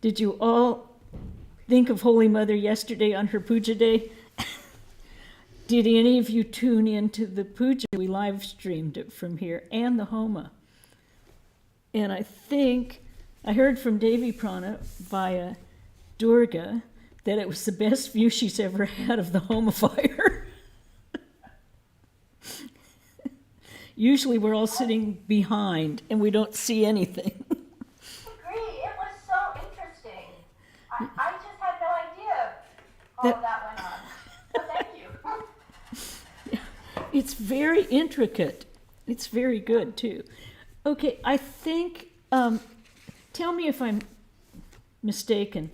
Did you all think of Holy Mother yesterday on her puja day? Did any of you tune into the puja? We live streamed it from here and the Homa. And I think I heard from Devi Prana via Durga that it was the best view she's ever had of the Homa fire. Usually we're all sitting behind and we don't see anything. Agree. It was so interesting. I just had no idea all of that went on. So thank you. It's very intricate. It's very good too. Okay, I think, tell me if I'm mistaken,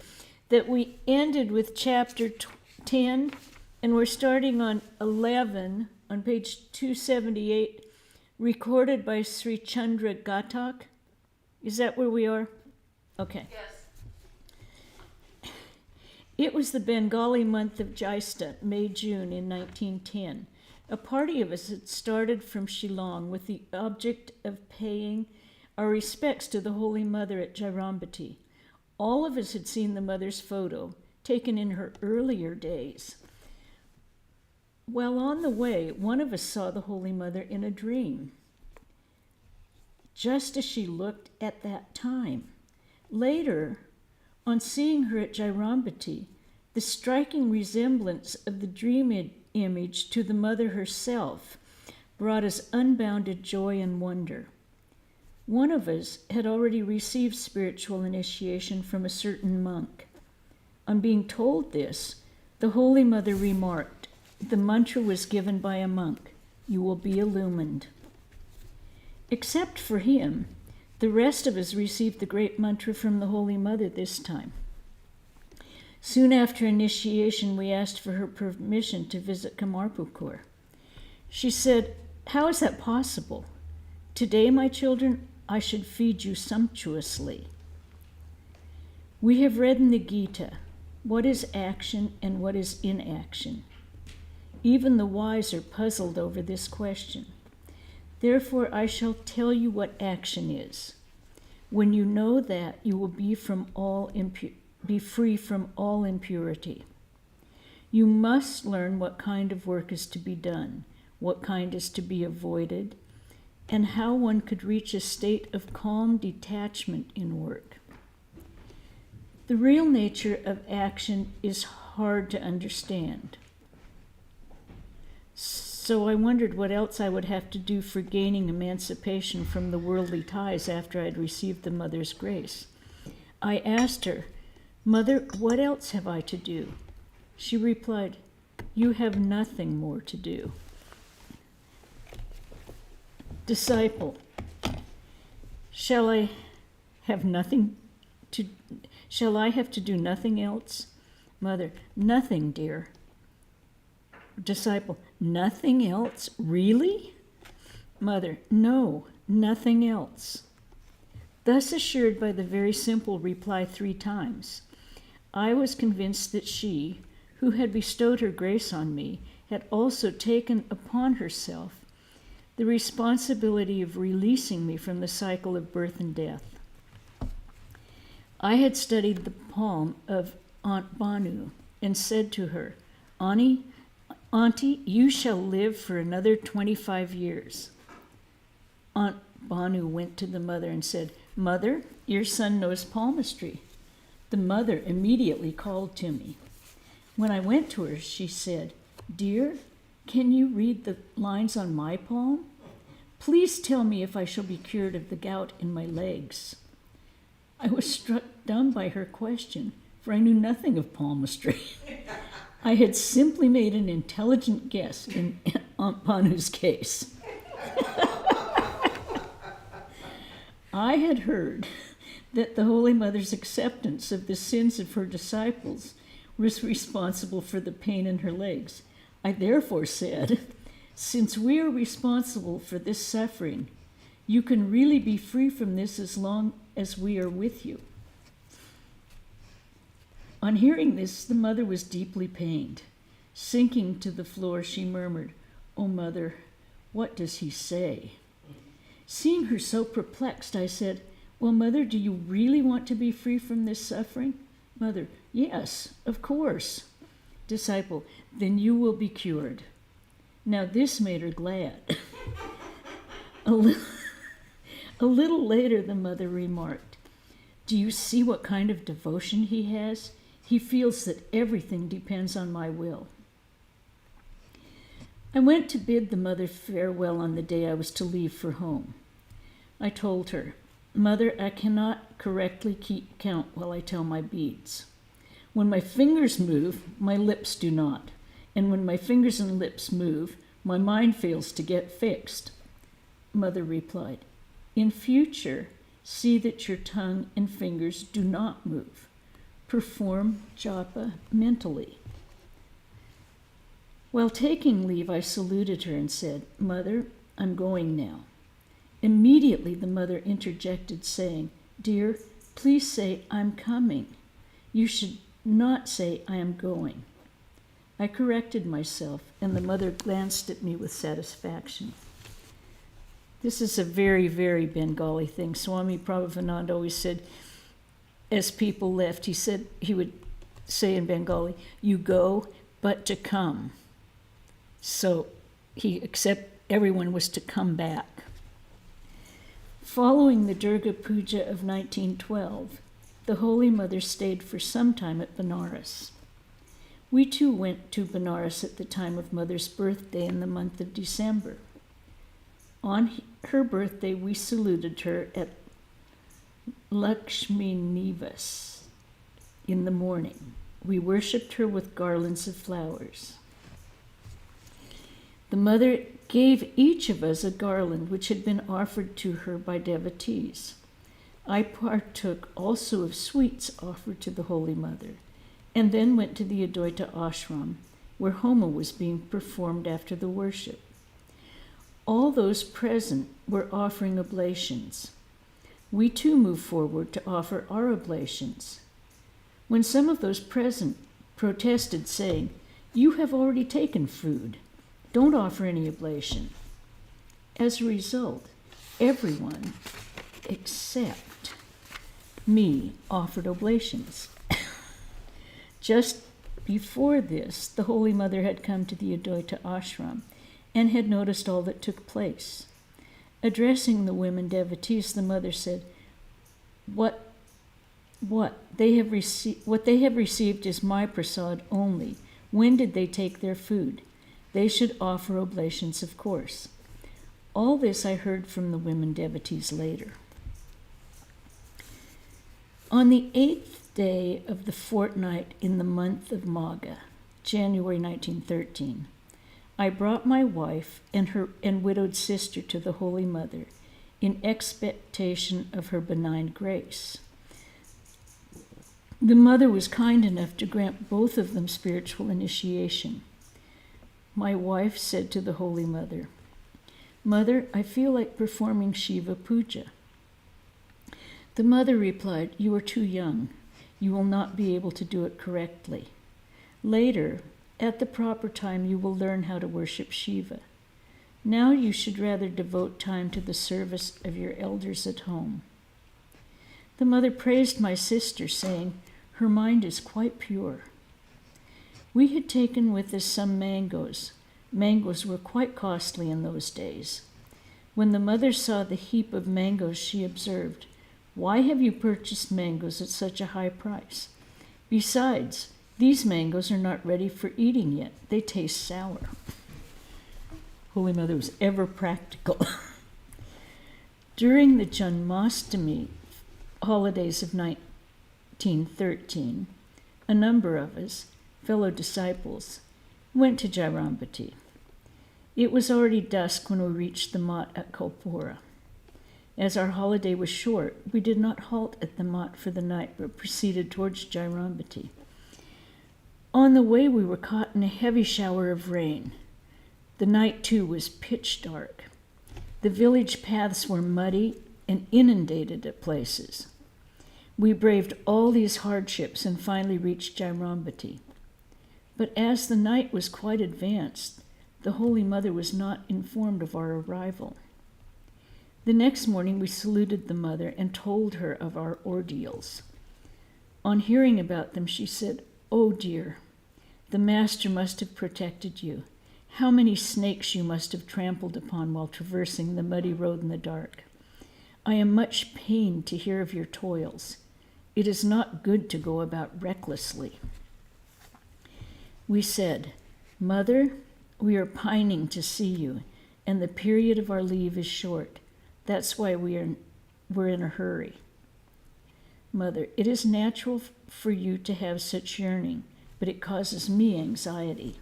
that we ended with chapter 10 and we're starting on 11 on page 278, recorded by Sri Chandra Ghatak. Is that where we are? Okay. Yes. It was the Bengali month of Jaista, May-June in 1910. A party of us had started from Shillong with the object of paying our respects to the Holy Mother at Jairambati. All of us had seen the Mother's photo, taken in her earlier days. While on the way, one of us saw the Holy Mother in a dream, just as she looked at that time. Later, on seeing her at Jairambati, the striking resemblance of the dream image to the Mother herself brought us unbounded joy and wonder. One of us had already received spiritual initiation from a certain monk. On being told this, the Holy Mother remarked, "The mantra was given by a monk. You will be illumined." Except for him, the rest of us received the great mantra from the Holy Mother this time. Soon after initiation, we asked for her permission to visit Kamarpukur. She said, "How is that possible? Today, my children, I should feed you sumptuously." We have read in the Gita, what is action and what is inaction? Even the wise are puzzled over this question. Therefore, I shall tell you what action is. When you know that, you will be free from all impurity. You must learn what kind of work is to be done, what kind is to be avoided, and how one could reach a state of calm detachment in work. The real nature of action is hard to understand. So I wondered what else I would have to do for gaining emancipation from the worldly ties after I'd received the Mother's grace. I asked her, "Mother, what else have I to do?" She replied, "You have nothing more to do." Disciple, shall I have to do nothing else? Mother, nothing, dear. Disciple, nothing else? Really? Mother, no, nothing else. Thus assured by the very simple reply 3 times, I was convinced that she, who had bestowed her grace on me, had also taken upon herself the responsibility of releasing me from the cycle of birth and death. I had studied the palm of Aunt Banu and said to her, Auntie, you shall live for another 25 years. Aunt Banu went to the mother and said, Mother, your son knows palmistry. The mother immediately called to me. When I went to her, she said, Dear, can you read the lines on my palm? Please tell me if I shall be cured of the gout in my legs. I was struck dumb by her question, for I knew nothing of palmistry. I had simply made an intelligent guess in Aunt Banu's case. I had heard that the Holy Mother's acceptance of the sins of her disciples was responsible for the pain in her legs. I therefore said, since we are responsible for this suffering, you can really be free from this as long as we are with you. On hearing this, the mother was deeply pained. Sinking to the floor, she murmured, Oh, Mother, what does he say? Seeing her so perplexed, I said, Well, Mother, do you really want to be free from this suffering? Mother, yes, of course. Disciple, then you will be cured. Now this made her glad. A little later, the mother remarked, do you see what kind of devotion he has? He feels that everything depends on my will. I went to bid the mother farewell on the day I was to leave for home. I told her, Mother, I cannot correctly keep count while I tell my beads. When my fingers move, my lips do not. And when my fingers and lips move, my mind fails to get fixed. Mother replied, in future, see that your tongue and fingers do not move. Perform japa mentally. While taking leave, I saluted her and said, Mother, I'm going now. Immediately, the mother interjected, saying, Dear, please say, I'm coming. You should not say, I am going. I corrected myself, and the mother glanced at me with satisfaction. This is a very, very Bengali thing. Swami Pravrajika always said, as people left, he would say in Bengali, you go, but to come. So everyone was to come back. Following the Durga Puja of 1912, the Holy Mother stayed for some time at Benares. We too went to Benares at the time of Mother's birthday in the month of December. On her birthday, we saluted her at Lakshmi Nivas in the morning. We worshipped her with garlands of flowers. The mother gave each of us a garland which had been offered to her by devotees. I partook also of sweets offered to the Holy Mother, and then went to the Advaita ashram, where Homa was being performed after the worship. All those present were offering oblations. We too moved forward to offer our oblations. When some of those present protested, saying, You have already taken food. Don't offer any oblation. As a result, everyone except me offered oblations. Just before this, the Holy Mother had come to the Advaita ashram and had noticed all that took place. Addressing the women devotees, the mother said, What they have received is my prasad only. When did they take their food? They should offer oblations, of course. All this I heard from the women devotees later. On the 8th day of the fortnight in the month of Magha, January 1913, I brought my wife and her widowed sister to the Holy Mother in expectation of her benign grace. The mother was kind enough to grant both of them spiritual initiation. My wife said to the Holy Mother, Mother, I feel like performing Shiva Puja. The mother replied, You are too young. You will not be able to do it correctly. Later, at the proper time, you will learn how to worship Shiva. Now you should rather devote time to the service of your elders at home. The mother praised my sister, saying, Her mind is quite pure. We had taken with us some mangoes. Mangoes were quite costly in those days. When the mother saw the heap of mangoes, she observed, Why have you purchased mangoes at such a high price? Besides, these mangoes are not ready for eating yet. They taste sour. Holy Mother was ever practical. During the Janmashtami holidays of 1913, a number of us, fellow disciples, went to Jairambati. It was already dusk when we reached the Mat at Kolpura. As our holiday was short, we did not halt at the Mat for the night, but proceeded towards Jairambati. On the way, we were caught in a heavy shower of rain. The night, too, was pitch dark. The village paths were muddy and inundated at places. We braved all these hardships and finally reached Jairambati. But as the night was quite advanced, the Holy Mother was not informed of our arrival. The next morning we saluted the mother and told her of our ordeals. On hearing about them, she said, "Oh dear, the master must have protected you. How many snakes you must have trampled upon while traversing the muddy road in the dark. I am much pained to hear of your toils. It is not good to go about recklessly." We said, "Mother, we are pining to see you, and the period of our leave is short. That's why we're in a hurry." Mother, it is natural for you to have such yearning, but it causes me anxiety.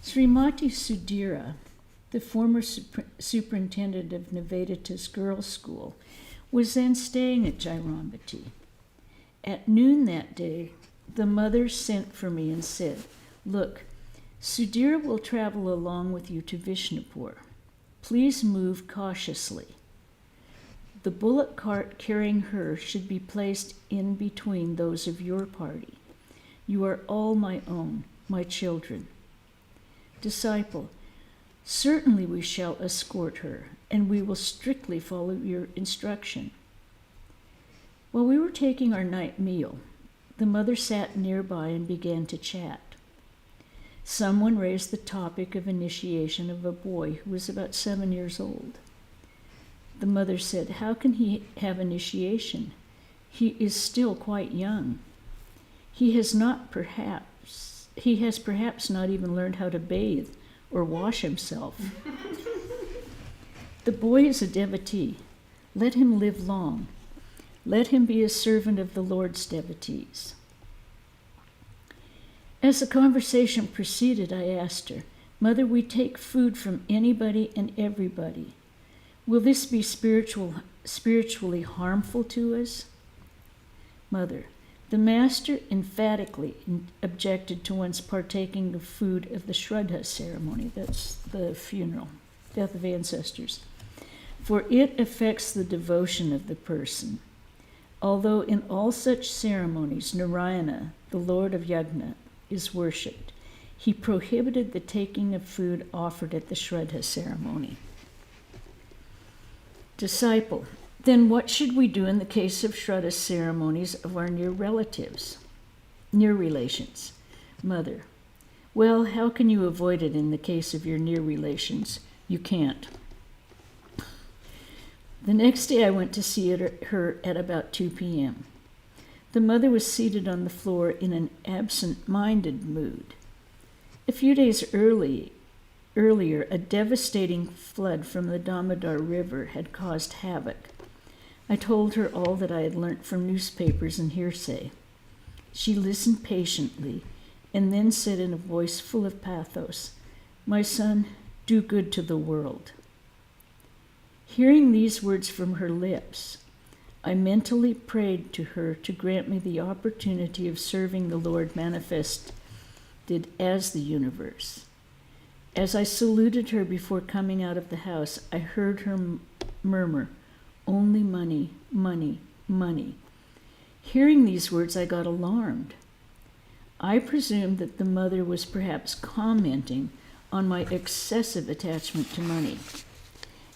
Srimati Sudhira, the former superintendent of Nivedita's girls' school, was then staying at Jairambati. At noon that day, the mother sent for me and said, "Look, Sudhira will travel along with you to Vishnupur. Please move cautiously. The bullock cart carrying her should be placed in between those of your party. You are all my own, my children." Disciple, certainly we shall escort her, and we will strictly follow your instruction. While we were taking our night meal, the mother sat nearby and began to chat. Someone raised the topic of initiation of a boy who was about 7 years old. The mother said, "How can he have initiation? He is still quite young. He has perhaps not even learned how to bathe or wash himself. The boy is a devotee. Let him live long. Let him be a servant of the Lord's devotees." As the conversation proceeded, I asked her, "Mother, we take food from anybody and everybody. Will this be spiritually harmful to us?" Mother, the master emphatically objected to one's partaking of food of the Shraddha ceremony, that's the funeral, death of ancestors, for it affects the devotion of the person. Although in all such ceremonies Narayana, the Lord of Yajna, is worshipped, he prohibited the taking of food offered at the Shraddha ceremony. Disciple, then what should we do in the case of Shraddha ceremonies of our near relations? Mother, well, how can you avoid it in the case of your near relations? You can't. The next day I went to see her at about 2 p.m. The mother was seated on the floor in an absent-minded mood. A few days earlier, a devastating flood from the Damodar River had caused havoc. I told her all that I had learnt from newspapers and hearsay. She listened patiently and then said in a voice full of pathos, "My son, do good to the world." Hearing these words from her lips, I mentally prayed to her to grant me the opportunity of serving the Lord manifested as the universe. As I saluted her before coming out of the house, I heard her murmur, "Only money, money, money." Hearing these words, I got alarmed. I presumed that the mother was perhaps commenting on my excessive attachment to money.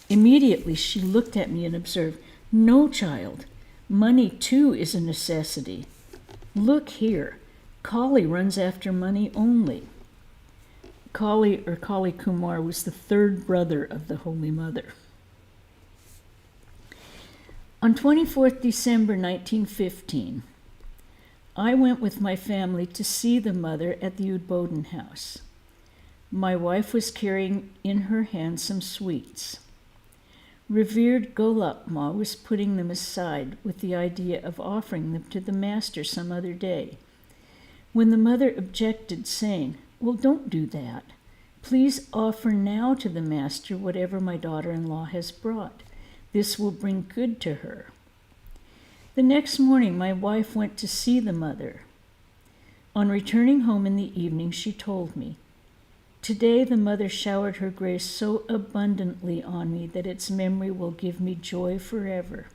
Immediately, she looked at me and observed, "No, child, money too is a necessity. Look here, Kali runs after money only." Kali, or Kali Kumar, was the third brother of the Holy Mother. On 24th December 1915, I went with my family to see the mother at the Udbodhan house. My wife was carrying in her hand some sweets. Revered Golap Ma was putting them aside with the idea of offering them to the master some other day, when the mother objected, saying, "Well, don't do that. Please offer now to the master whatever my daughter-in-law has brought. This will bring good to her." The next morning, my wife went to see the mother. On returning home in the evening, she told me, "Today the mother showered her grace so abundantly on me that its memory will give me joy forever."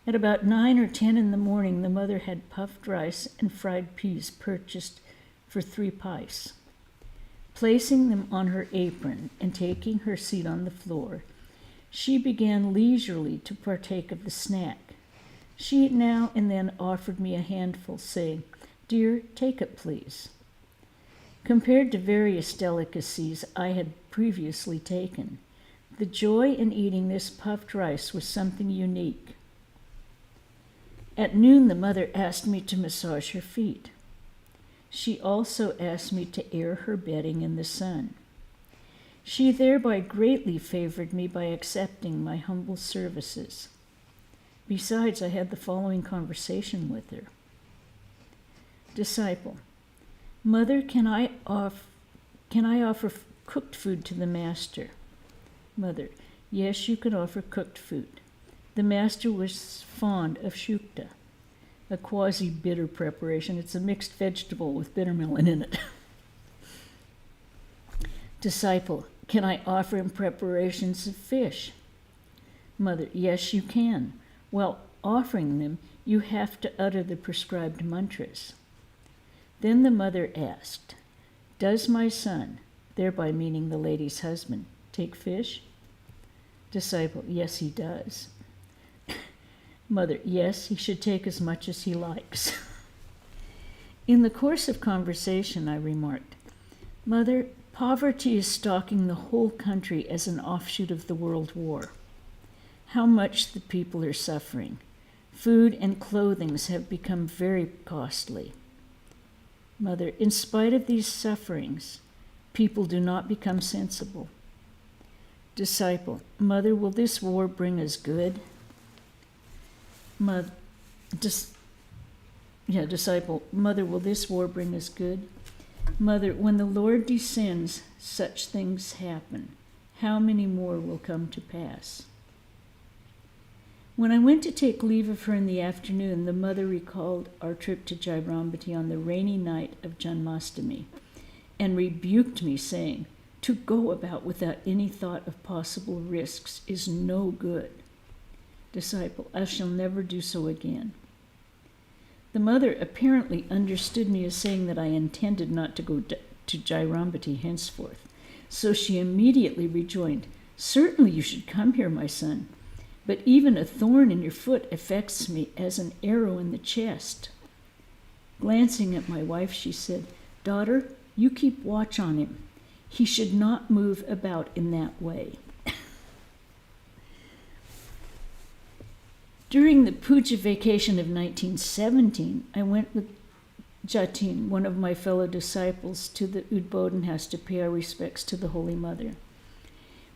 At about 9 or 10 in the morning, the mother had puffed rice and fried peas purchased for 3 pice. Placing them on her apron and taking her seat on the floor, she began leisurely to partake of the snack. She now and then offered me a handful, saying, "Dear, take it, please." Compared to various delicacies I had previously taken, the joy in eating this puffed rice was something unique. At noon, the mother asked me to massage her feet. She also asked me to air her bedding in the sun. She thereby greatly favored me by accepting my humble services. Besides, I had the following conversation with her. Disciple: Mother, can I offer cooked food to the master? Mother: Yes, you can offer cooked food. The master was fond of shukta, a quasi-bitter preparation. It's a mixed vegetable with bitter melon in it. Disciple: Can I offer him preparations of fish? Mother: Yes, you can. While offering them, you have to utter the prescribed mantras. Then the mother asked, "Does my son," thereby meaning the lady's husband, "take fish?" Disciple: Yes, he does. Mother: Yes, he should take as much as he likes. In the course of conversation, I remarked, "Mother, poverty is stalking the whole country as an offshoot of the World War. How much the people are suffering. Food and clothing have become very costly." Mother: In spite of these sufferings, people do not become sensible. Disciple: Mother, will this war bring us good? Disciple: Mother, will this war bring us good? Mother: When the Lord descends, such things happen. How many more will come to pass? When I went to take leave of her in the afternoon, the mother recalled our trip to Jairambati on the rainy night of Janmashtami and rebuked me, saying, "To go about without any thought of possible risks is no good." Disciple: I shall never do so again. The mother apparently understood me as saying that I intended not to go to Jairambati henceforth, so she immediately rejoined, "Certainly you should come here, my son, but even a thorn in your foot affects me as an arrow in the chest." Glancing at my wife, she said, "Daughter, you keep watch on him. He should not move about in that way." During the puja vacation of 1917, I went with Jatin, one of my fellow disciples, to the Udbodhan house to pay our respects to the Holy Mother.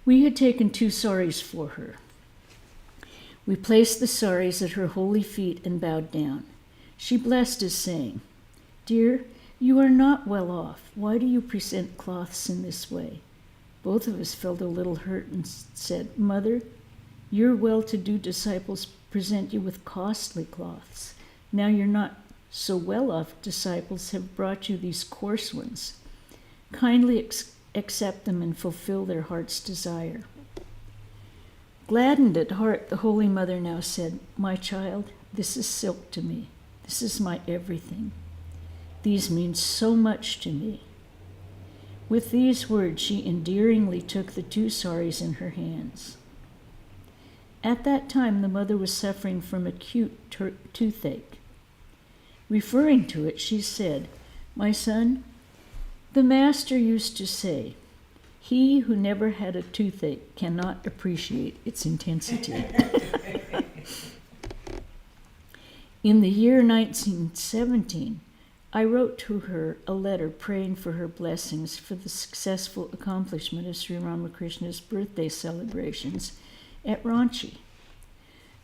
We had taken 2 saris for her. We placed the saris at her holy feet and bowed down. She blessed us, saying, "Dear, you are not well off. Why do you present cloths in this way?" Both of us felt a little hurt and said, "Mother, your well-to-do disciples present you with costly cloths. Now your not so well-off disciples have brought you these coarse ones. Kindly accept them and fulfill their heart's desire." Gladdened at heart, the Holy Mother now said, "My child, this is silk to me. This is my everything. These mean so much to me." With these words, she endearingly took the 2 saris in her hands. At that time, the mother was suffering from acute toothache. Referring to it, she said, "My son, the master used to say, he who never had a toothache cannot appreciate its intensity." In the year 1917, I wrote to her a letter praying for her blessings for the successful accomplishment of Sri Ramakrishna's birthday celebrations at Ranchi.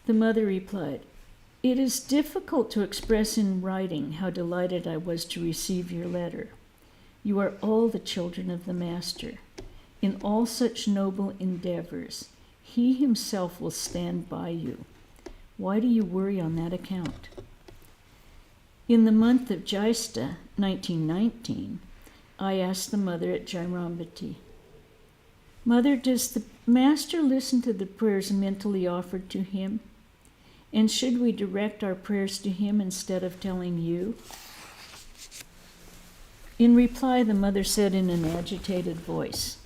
The mother replied, "It is difficult to express in writing how delighted I was to receive your letter. You are all the children of the Master. In all such noble endeavors, he himself will stand by you. Why do you worry on that account?" In the month of Jyesta, 1919, I asked the mother at Jairambati, "Mother, does the Master listen to the prayers mentally offered to him? And should we direct our prayers to him instead of telling you?" In reply, the mother said in an agitated voice,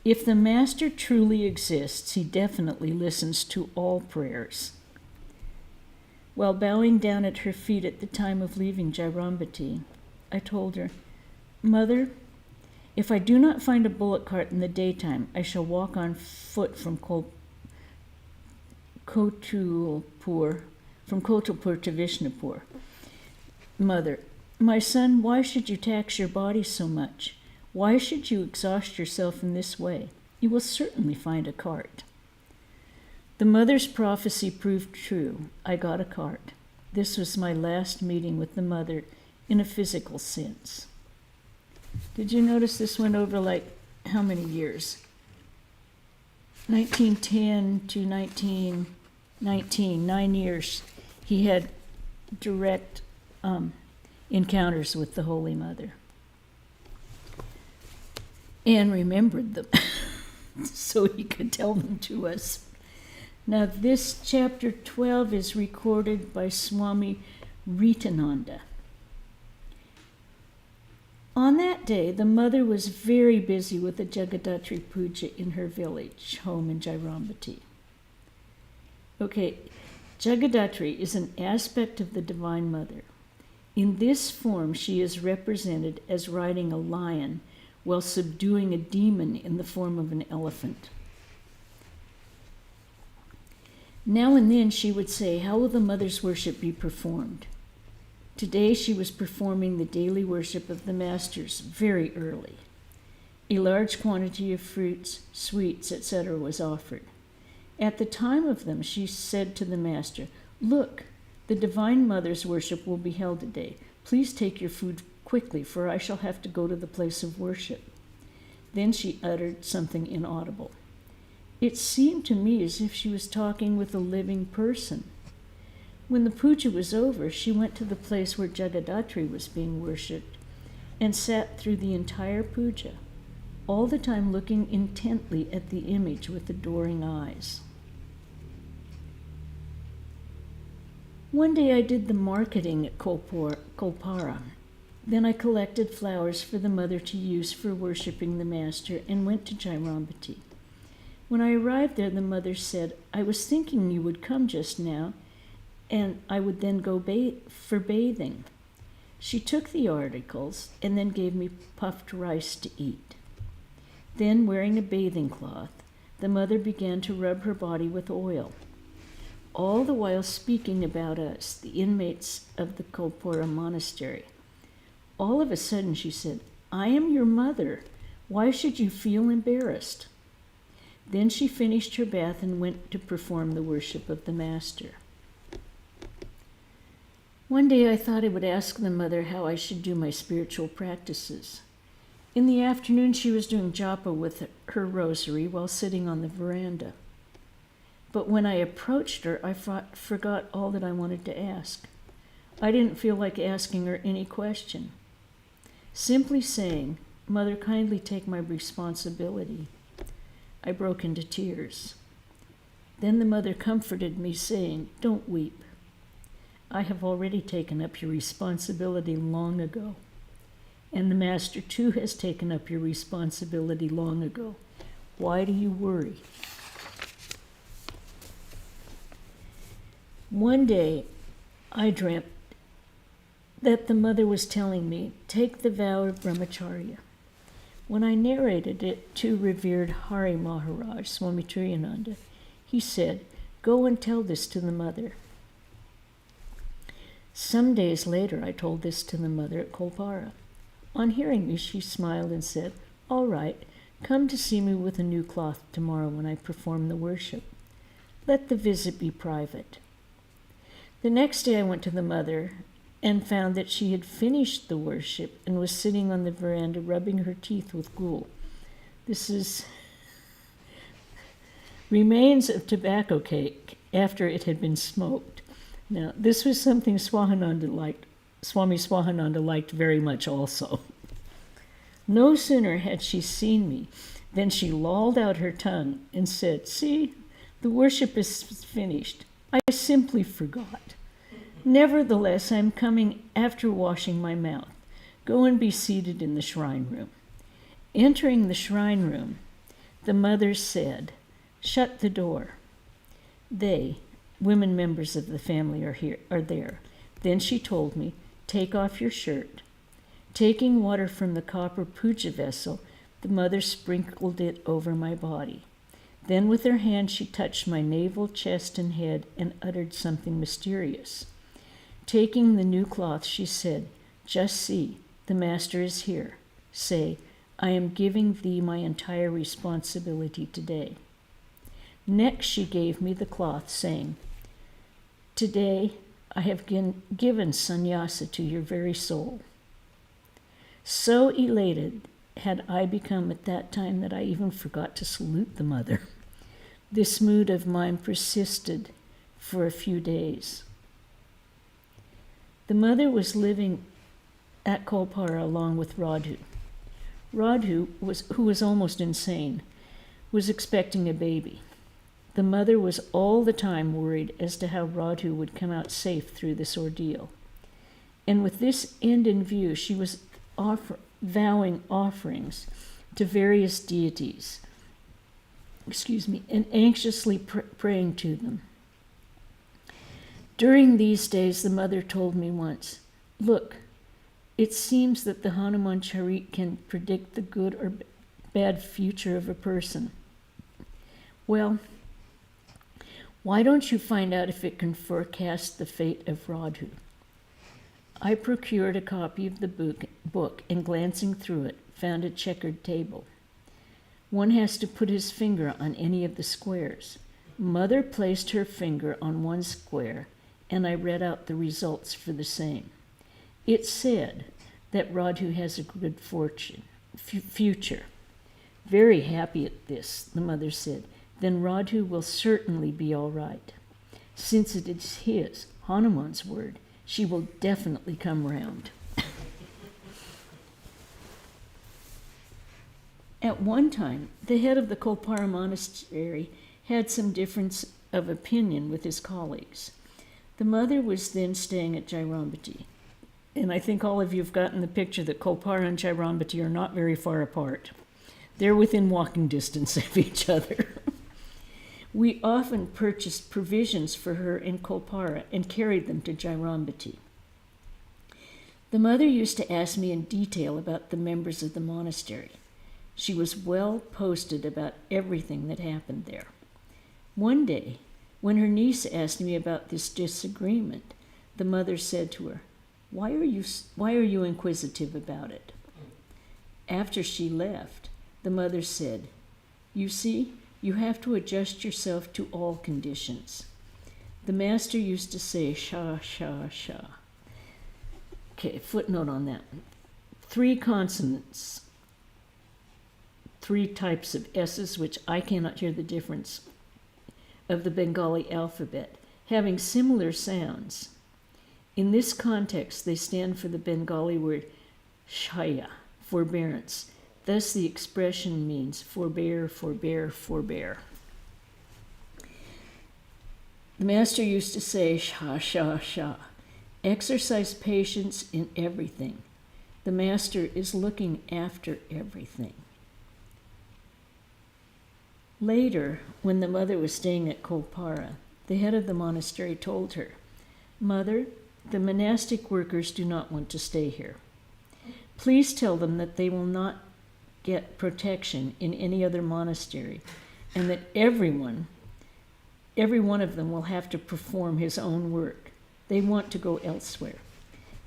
"If the Master truly exists, he definitely listens to all prayers." While bowing down at her feet at the time of leaving Jairambati, I told her, "Mother, if I do not find a bullock cart in the daytime, I shall walk on foot from Kotulpur to Vishnupur. Mother, my son, why should you tax your body so much? Why should you exhaust yourself in this way? You will certainly find a cart." The mother's prophecy proved true. I got a cart. This was my last meeting with the mother in a physical sense. Did you notice this went over like how many years? 1910 to 1919, 9 years. He had direct encounters with the Holy Mother and remembered them so he could tell them to us. Now this chapter 12 is recorded by Swami Ritananda. On that day, the mother was very busy with the Jagadatri Puja in her village home in Jairambati. Okay, Jagadatri is an aspect of the Divine Mother. In this form, she is represented as riding a lion while subduing a demon in the form of an elephant. Now and then she would say, "How will the Mother's worship be performed?" Today she was performing the daily worship of the Masters very early. A large quantity of fruits, sweets, etc. was offered. At the time of them, she said to the Master, "Look, the Divine Mother's worship will be held today. Please take your food quickly, for I shall have to go to the place of worship." Then she uttered something inaudible. It seemed to me as if she was talking with a living person. When the puja was over, she went to the place where Jagadatri was being worshipped and sat through the entire puja, all the time looking intently at the image with adoring eyes. One day I did the marketing at Kolpara. Then I collected flowers for the mother to use for worshipping the Master and went to Jairambati. When I arrived there, the mother said, "I was thinking you would come just now, and I would then go for bathing." She took the articles and then gave me puffed rice to eat. Then, wearing a bathing cloth, the mother began to rub her body with oil, all the while speaking about us, the inmates of the Kolpura monastery. All of a sudden she said, "I am your mother. Why should you feel embarrassed?" Then she finished her bath and went to perform the worship of the Master. One day I thought I would ask the mother how I should do my spiritual practices. In the afternoon she was doing japa with her rosary while sitting on the veranda. But when I approached her, I forgot all that I wanted to ask. I didn't feel like asking her any question. Simply saying, "Mother, kindly take my responsibility," I broke into tears. Then the mother comforted me, saying, "Don't weep. I have already taken up your responsibility long ago. And the Master too has taken up your responsibility long ago. Why do you worry?" One day I dreamt that the mother was telling me, "Take the vow of brahmacharya." When I narrated it to revered Hari Maharaj, Swami Triyananda, he said, "Go and tell this to the mother." Some days later, I told this to the mother at Kolpara. On hearing me, she smiled and said, "All right, come to see me with a new cloth tomorrow when I perform the worship. Let the visit be private." The next day I went to the mother and found that she had finished the worship and was sitting on the veranda rubbing her teeth with gul. This is remains of tobacco cake after it had been smoked. Now, this was something Swami Swahananda liked very much also. No sooner had she seen me than she lolled out her tongue and said, "See, the worship is finished. I simply forgot. Nevertheless, I am coming after washing my mouth. Go and be seated in the shrine room." Entering the shrine room, the mother said, "Shut the door." They, women members of the family, are there. Then she told me, "Take off your shirt." Taking water from the copper puja vessel, the mother sprinkled it over my body. Then with her hand she touched my navel, chest, and head and uttered something mysterious. Taking the new cloth, she said, "Just see, the Master is here. Say, 'I am giving thee my entire responsibility today.'" Next she gave me the cloth, saying, "Today I have given sannyasa to your very soul." So elated had I become at that time that I even forgot to salute the mother. This mood of mine persisted for a few days. The mother was living at Kolpara along with Radhu. Radhu, who was almost insane, was expecting a baby. The mother was all the time worried as to how Radhu would come out safe through this ordeal. And with this end in view, she was vowing offerings to various deities, and anxiously praying to them. During these days, the mother told me once, "Look, it seems that the Hanuman Charit can predict the good or bad future of a person. Well, why don't you find out if it can forecast the fate of Radhu?" I procured a copy of the book and, glancing through it, found a checkered table. One has to put his finger on any of the squares. Mother placed her finger on one square, and I read out the results for the same. It said that Radhu has a good future. Very happy at this, the mother said, "Then Radhu will certainly be all right. Since it is his, Hanuman's word, she will definitely come round." At one time, the head of the Kolpara monastery had some difference of opinion with his colleagues. The mother was then staying at Jairambati, and I think all of you have gotten the picture that Kolpara and Jairambati are not very far apart. They're within walking distance of each other. We often purchased provisions for her in Kolpara and carried them to Jairambati. The mother used to ask me in detail about the members of the monastery. She was well posted about everything that happened there. One day, when her niece asked me about this disagreement, the mother said to her, Why are you inquisitive about it?" After she left, the mother said, "You see, you have to adjust yourself to all conditions. The Master used to say, Sha, Sha, Sha." Okay, footnote on that. 3 consonants, 3 types of S's, which I cannot hear the difference, of the Bengali alphabet, having similar sounds. In this context, they stand for the Bengali word shaya, forbearance. Thus, the expression means forbear, forbear, forbear. The Master used to say, Sha, Sha, Sha. Exercise patience in everything. The Master is looking after everything. Later, when the mother was staying at Kolpara, the head of the monastery told her, "Mother, the monastic workers do not want to stay here. Please tell them that they will not get protection in any other monastery, and that every one of them will have to perform his own work. They want to go elsewhere.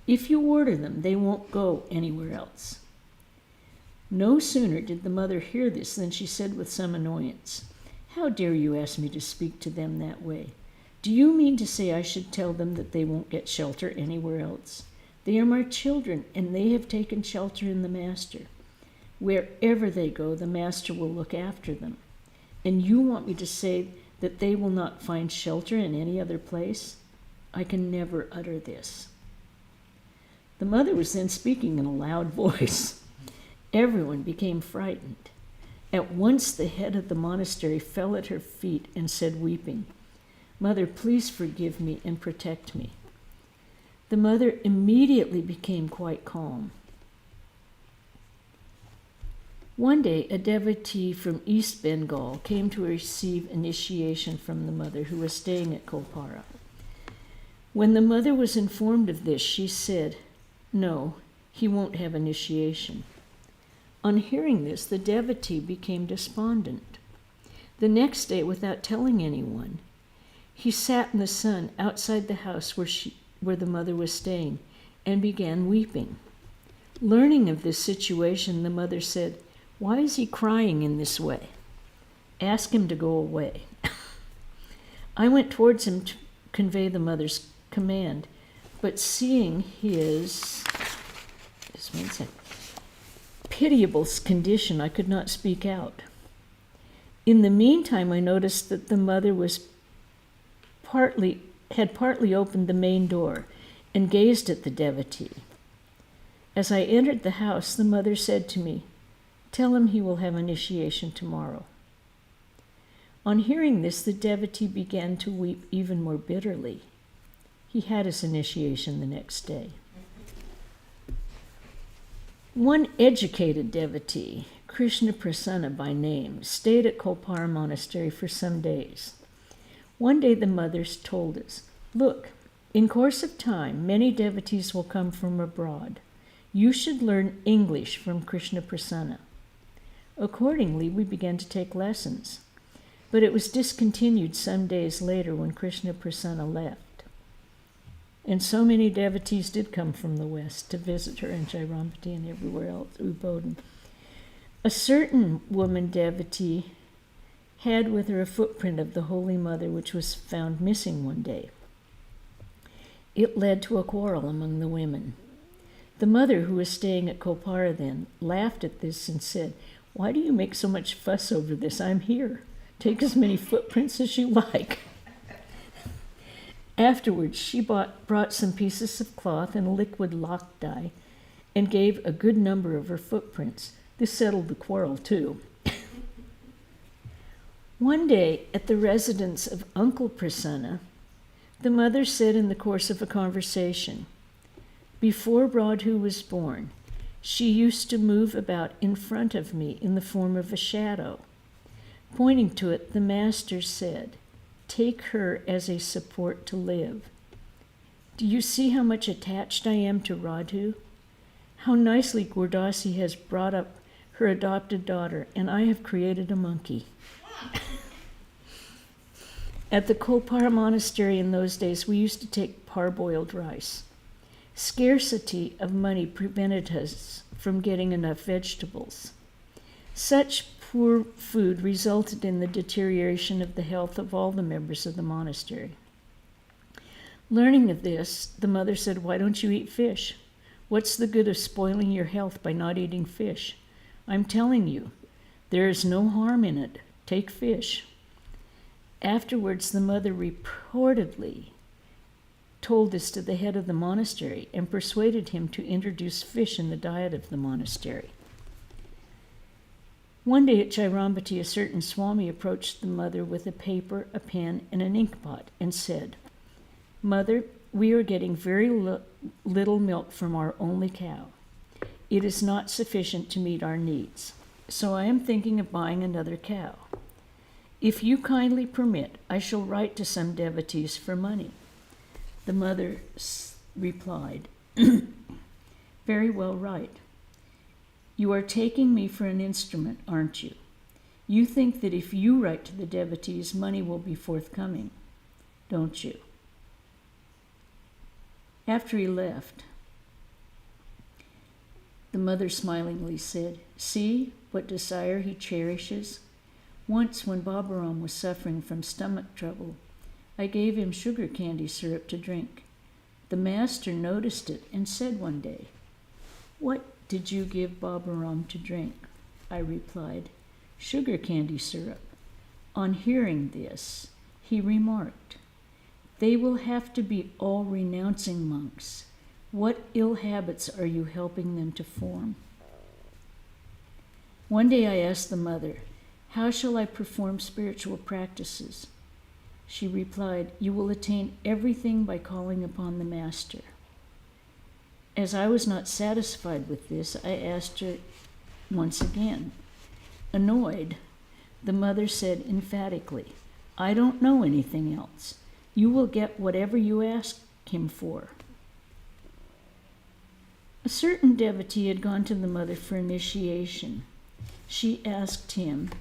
If you order them, they won't go anywhere else." No sooner did the mother hear this than she said with some annoyance, "How dare you ask me to speak to them that way? Do you mean to say I should tell them that they won't get shelter anywhere else? They are my children, and they have taken shelter in the Master. Wherever they go, the Master will look after them. And you want me to say that they will not find shelter in any other place? I can never utter this." The mother was then speaking in a loud voice. Everyone became frightened. At once the head of the monastery fell at her feet and said, weeping, "Mother, please forgive me and protect me." The mother immediately became quite calm. One day, a devotee from East Bengal came to receive initiation from the mother who was staying at Kolpara. When the mother was informed of this, she said, "No, he won't have initiation." On hearing this, the devotee became despondent. The next day, without telling anyone, he sat in the sun outside the house where the mother was staying and began weeping. Learning of this situation, the mother said, "Why is he crying in this way? Ask him to go away." I went towards him to convey the mother's command, but seeing his pitiable condition, I could not speak out. In the meantime, I noticed that the mother had partly opened the main door and gazed at the devotee. As I entered the house, the mother said to me, "Tell him he will have initiation tomorrow." On hearing this, the devotee began to weep even more bitterly. He had his initiation the next day. One educated devotee, Krishnaprana by name, stayed at Kolpara Monastery for some days. One day the mothers told us, "Look, in course of time, many devotees will come from abroad. You should learn English from Krishnaprana." Accordingly, we began to take lessons, but it was discontinued some days later when Krishnaprana left. And so many devotees did come from the West to visit her in Jairambati and everywhere else, Ubodan. A certain woman devotee had with her a footprint of the Holy Mother, which was found missing one day. It led to a quarrel among the women. The mother, who was staying at Kolpara then, laughed at this and said, "Why do you make so much fuss over this? I'm here. Take as many footprints as you like." Afterwards, she brought some pieces of cloth and a liquid lock dye and gave a good number of her footprints. This settled the quarrel, too. One day, at the residence of Uncle Prasanna, the mother said in the course of a conversation, "Before Radhu was born, she used to move about in front of me in the form of a shadow. Pointing to it, the master said, 'Take her as a support to live.' Do you see how much attached I am to Radhu? How nicely Gurdasi has brought up her adopted daughter, and I have created a monkey." At the Kolpara Monastery in those days, we used to take parboiled rice. Scarcity of money prevented us from getting enough vegetables. Such poor food resulted in the deterioration of the health of all the members of the monastery. Learning of this, the mother said, "Why don't you eat fish? What's the good of spoiling your health by not eating fish? I'm telling you, there is no harm in it. Take fish." Afterwards, the mother reportedly told this to the head of the monastery and persuaded him to introduce fish in the diet of the monastery. One day at Jairambati, a certain Swami approached the mother with a paper, a pen, and an ink pot and said, "Mother, we are getting very little milk from our only cow. It is not sufficient to meet our needs, so I am thinking of buying another cow. If you kindly permit, I shall write to some devotees for money." The mother replied, "Very well, write. You are taking me for an instrument, aren't you? You think that if you write to the devotees, money will be forthcoming, don't you?" After he left, the mother smilingly said, "See what desire he cherishes. Once, when Babaram was suffering from stomach trouble, I gave him sugar candy syrup to drink. The master noticed it and said one day, 'What did you give Babaram to drink?' I replied, 'Sugar candy syrup.' On hearing this, he remarked, 'They will have to be all renouncing monks. What ill habits are you helping them to form?' One day I asked the mother, 'How shall I perform spiritual practices?' She replied, 'You will attain everything by calling upon the master.' As I was not satisfied with this, I asked her once again, Annoyed, the mother said emphatically, "I don't know anything else. You will get whatever you ask him for." A certain devotee had gone to the mother for initiation. She asked him,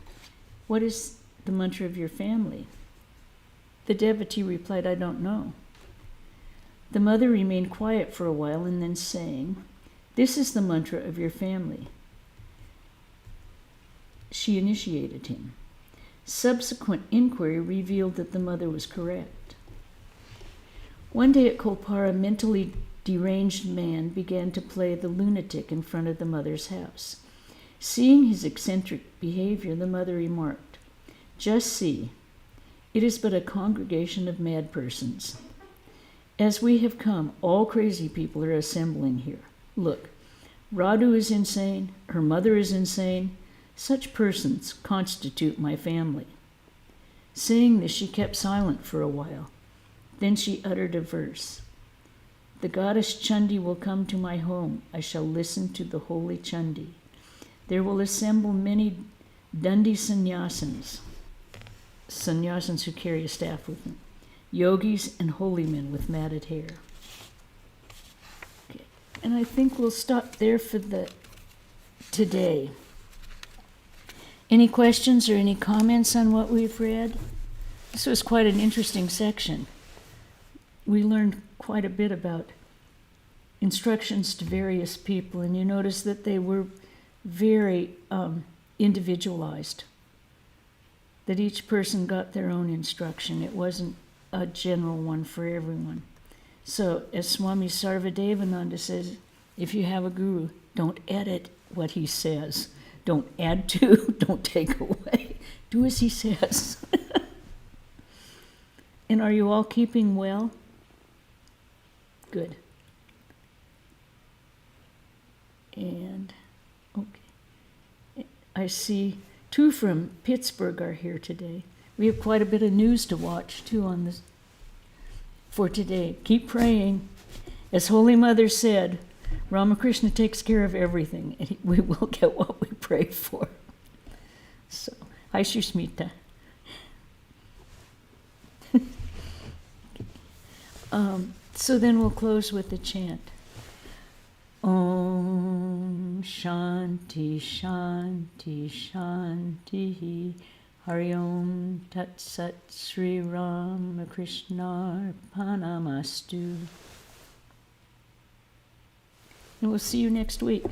"What is the mantra of your family?" The devotee replied, "I don't know." The mother remained quiet for a while and then sang, "This is the mantra of your family." She initiated him. Subsequent inquiry revealed that the mother was correct. One day at Kolpara, a mentally deranged man began to play the lunatic in front of the mother's house. Seeing his eccentric behavior, the mother remarked, "Just see, it is but a congregation of mad persons. As we have come, all crazy people are assembling here. Look, Radhu is insane, her mother is insane. Such persons constitute my family." Saying this, she kept silent for a while. Then she uttered a verse. "The goddess Chandi will come to my home. I shall listen to the holy Chandi. There will assemble many Dandi sannyasins who carry a staff with them, yogis and holy men with matted hair." Okay. And I think we'll stop there for today. Any questions or any comments on what we've read? This was quite an interesting section. We learned quite a bit about instructions to various people, and you notice that they were very individualized, that each person got their own instruction. It wasn't a general one for everyone. So as Swami Sarvadevananda says, if you have a guru, don't edit what he says. Don't add to, don't take away. Do as he says. And are you all keeping well? Good. And, okay. I see 2 from Pittsburgh are here today. We have quite a bit of news to watch, too, on this for today. Keep praying. As Holy Mother said, Ramakrishna takes care of everything, and we will get what we pray for. So, hi, Shushmita. So then we'll close with the chant. Om Shanti Shanti Shanti Hari Om Tat Sat Sri Ramakrishna Arpanamastu. And we'll see you next week.